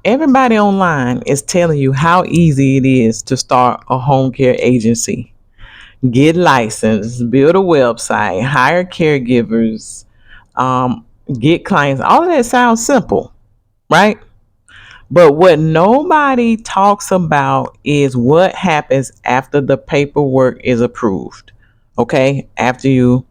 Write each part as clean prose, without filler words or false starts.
Everybody online is telling you how easy it is to start a home care agency. Get licensed, build a website, hire caregivers, get clients. All of that sounds simple, right? But what nobody talks about is what happens after the paperwork is approved. Okay, after you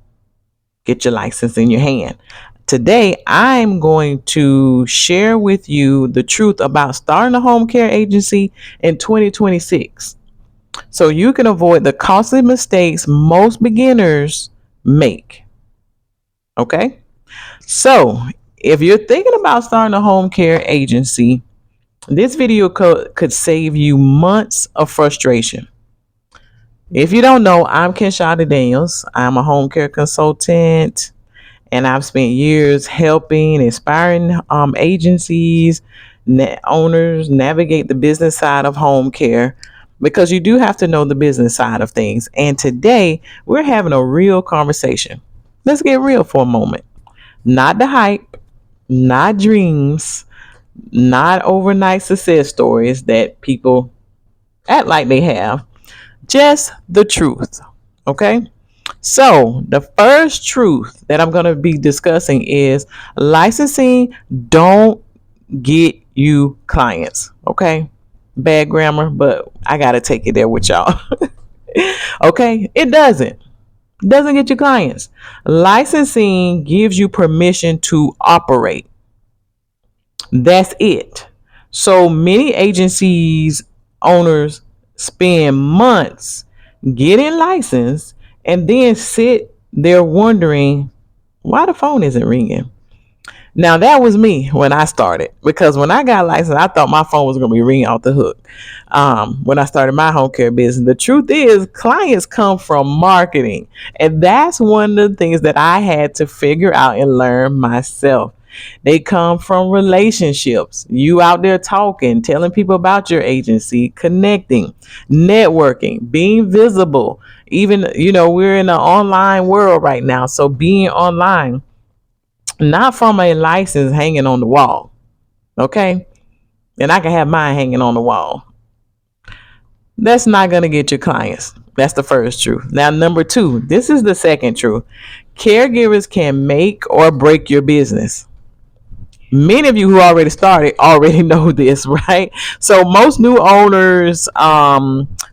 get your license in your hand. Today, I'm going to share with you the truth about starting a home care agency in 2026 so you can avoid the costly mistakes most beginners make. Okay, so if you're thinking about starting a home care agency, this video could save you months of frustration. If you don't know, I'm Kenshada Daniels. I'm a home care consultant, and I've spent years helping, inspiring agencies, owners navigate the business side of home care because you do have to know the business side of things. And today, we're having a real conversation. Let's get real for a moment. Not the hype, not dreams, not overnight success stories that people act like they have, just the truth. Okay? So, the first truth that I'm going to be discussing is licensing don't get you clients. Okay? Bad grammar, but I got to take it there with y'all. Okay? It doesn't get you clients. Licensing gives you permission to operate. That's it. So many agencies owners spend months getting licensed and then sit there wondering why the phone isn't ringing. Now that was me when I started, because when I got licensed, I thought my phone was going to be ringing off the hook. When I started my home care business, the truth is clients come from marketing, and that's one of the things that I had to figure out and learn myself. They come from relationships. You out there talking, telling people about your agency, connecting, networking, being visible. Even, we're in an online world right now. So being online, not from a license hanging on the wall. Okay? And I can have mine hanging on the wall. That's not going to get your clients. That's the first truth. Now, number two, this is the second truth. Caregivers can make or break your business. Many of you who already started already know this, right? So most new owners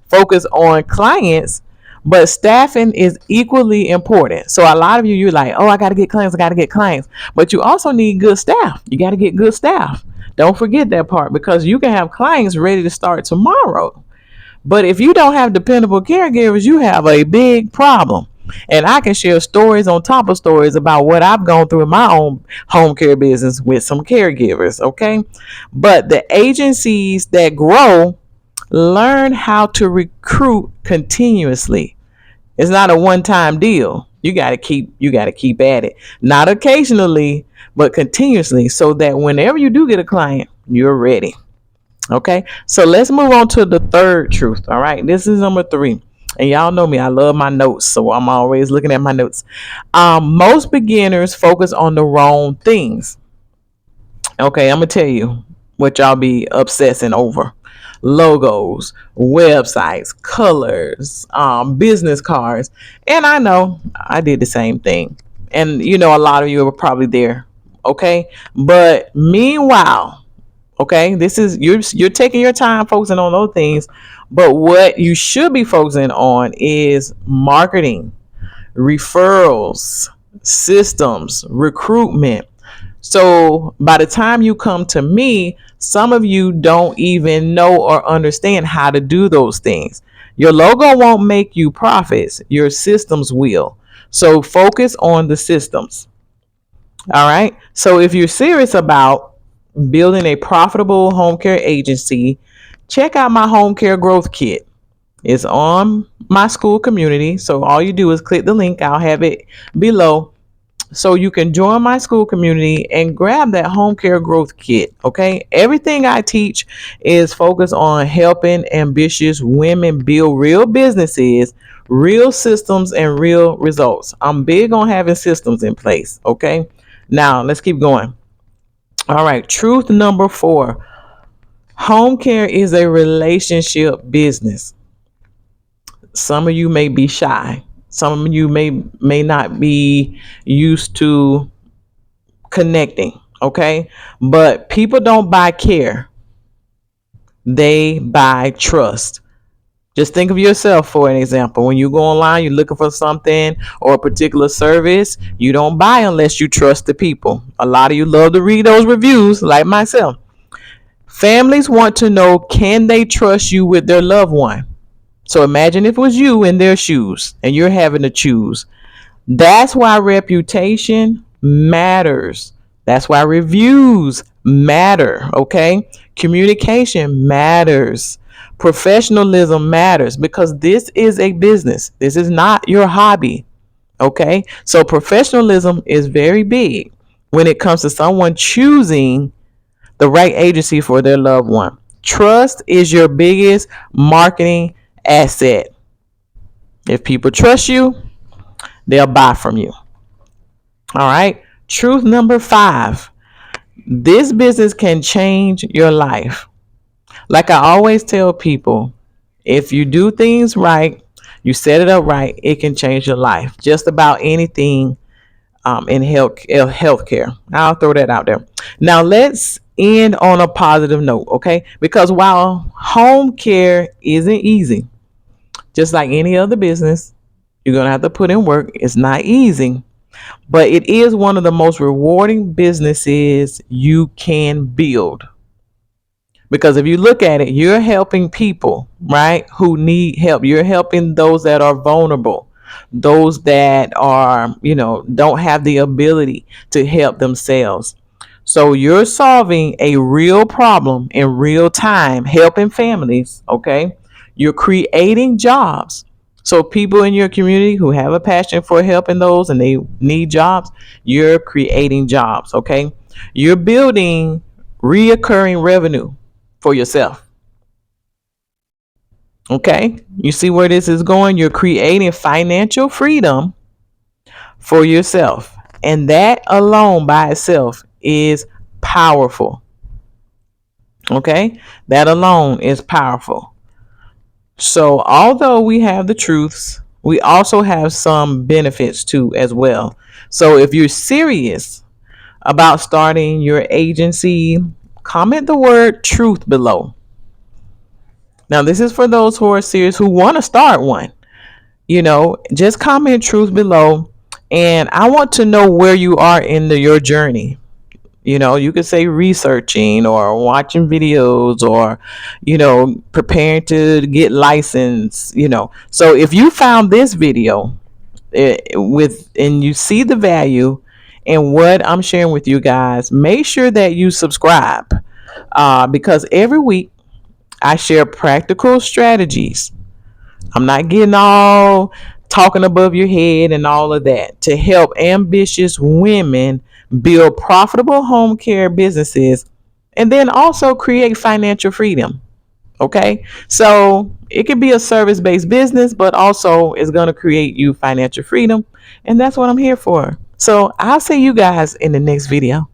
focus on clients, but staffing is equally important. So a lot of you're like, oh, I got to get clients. But you also need good staff. You got to get good staff. Don't forget that part, because you can have clients ready to start tomorrow. But if you don't have dependable caregivers, you have a big problem. And I can share stories on top of stories about what I've gone through in my own home care business with some caregivers, okay? But the agencies that grow learn how to recruit continuously. It's not a one-time deal. You got to keep at it. Not occasionally, but continuously, so that whenever you do get a client, you're ready. Okay? So let's move on to the third truth, all right? This is number 3. And y'all know me, I love my notes, so I'm always looking at my notes. Most beginners focus on the wrong things. Okay, I'm going to tell you what y'all be obsessing over. Logos, websites, colors, business cards. And I know I did the same thing. And a lot of you are probably there. Okay? But meanwhile, okay, this is you're taking your time focusing on those things, but what you should be focusing on is marketing, referrals, systems, recruitment. So by the time you come to me, some of you don't even know or understand how to do those things. Your logo won't make you profits, your systems will. So focus on the systems. All right. So if you're serious about building a profitable home care agency, check out my home care growth kit. It's on my school community. So all you do is click the link. I'll have it below. So you can join my school community and grab that home care growth kit. Okay. Everything I teach is focused on helping ambitious women build real businesses, real systems, and real results. I'm big on having systems in place. Okay. Now let's keep going. All right. Truth number 4. Home care is a relationship business. Some of you may be shy. Some of you may not be used to connecting, okay? But people don't buy care. They buy trust. Just think of yourself for an example. When you go online, you're looking for something or a particular service, you don't buy unless you trust the people. A lot of you love to read those reviews, like myself. Families want to know, can they trust you with their loved one? So imagine if it was you in their shoes and you're having to choose. That's why reputation matters. That's why reviews matter, okay? Communication matters. Professionalism matters because this is a business. This is not your hobby, okay? So professionalism is very big when it comes to someone choosing the right agency for their loved one. Trust is your biggest marketing asset. If people trust you, they'll buy from you. All right. Truth number 5. This business can change your life. Like I always tell people, if you do things right, you set it up right, it can change your life. Just about anything in healthcare. I'll throw that out there. Now let's end on a positive note, okay? Because while home care isn't easy, just like any other business, you're gonna have to put in work. It's not easy, but it is one of the most rewarding businesses you can build. Because if you look at it, you're helping people, right, who need help. You're helping those that are vulnerable, those that are, don't have the ability to help themselves. So you're solving a real problem in real time, helping families, okay? You're creating jobs. So people in your community who have a passion for helping those and they need jobs, you're creating jobs, okay? You're building reoccurring revenue for yourself. Okay? You see where this is going? You're creating financial freedom for yourself. And that alone by itself is powerful. Okay? That alone is powerful. So, although we have the truths, we also have some benefits too, as well. So, if you're serious about starting your agency, comment the word truth below. Now, this is for those who are serious who want to start one. Just comment truth below. And I want to know where you are in your journey. You could say researching or watching videos or, preparing to get licensed, So if you found this video and you see the value in what I'm sharing with you guys, make sure that you subscribe because every week I share practical strategies. I'm not getting all talking above your head and all of that to help ambitious women build profitable home care businesses and then also create financial freedom. Okay. So it could be a service based business, but also it's going to create you financial freedom. And that's what I'm here for. So I'll see you guys in the next video.